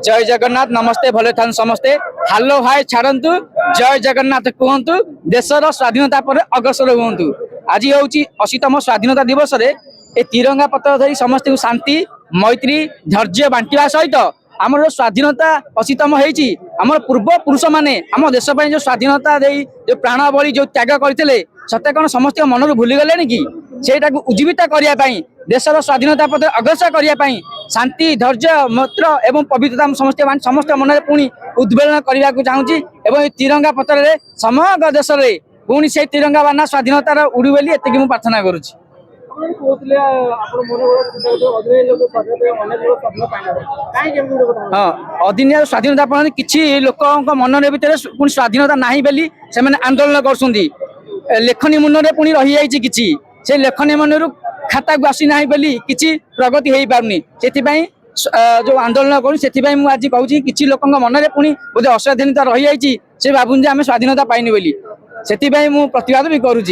जय जगन्नाथ नमस्ते भले थान समस्ते हालो हाय छाड़ू जय जगन्नाथ कहतु देशर स्वाधीनता पर अग्रसर हूँ। आज हूँ 80तम स्वाधीनता दिवस रे ए तिरंगा पत्र धरी समस्त शांति मैत्री धैर्य बांटा सहित आमर स्वाधीनता 80तम होती आम पूर्व पुरुष मैंने आम देश जो स्वाधीनता दे जो प्राण बलि जो त्याग करते सत्य कौन समस्त मन भूली गले कि सेटा उज्जीवित करने देशर स्वाधीनता पथ अग्रसर करने शांति धैर्य मित्र एवं पवित्रता समस्त समस्त मन में पुणी उद्वेलन करने को चाहूँगी तिरंगा पत्र में समग्र देश में पुणी से तिरंगा बाना स्वाधीनतार उड़ू बोली एति मुझे प्रार्थना करुँच। हाँ अधिनियम स्वाधीनता पढ़ते किसी लोक मन भर पुणी स्वाधीनता ना बोली से आंदोलन कर लेखनी मुन में पुणी रही जाइए कि से लेखनी मन खाता को आसी ना बोली किसी प्रगति हो पारनी से जो आंदोलन करूँ मुझे आज कहूँ कि लोक मन में पुणी बोधे अस्वाधीनता रही जाइए से भावुन आम स्वाधीनता पाइनी बोली से प्रतिवाद भी करुँच।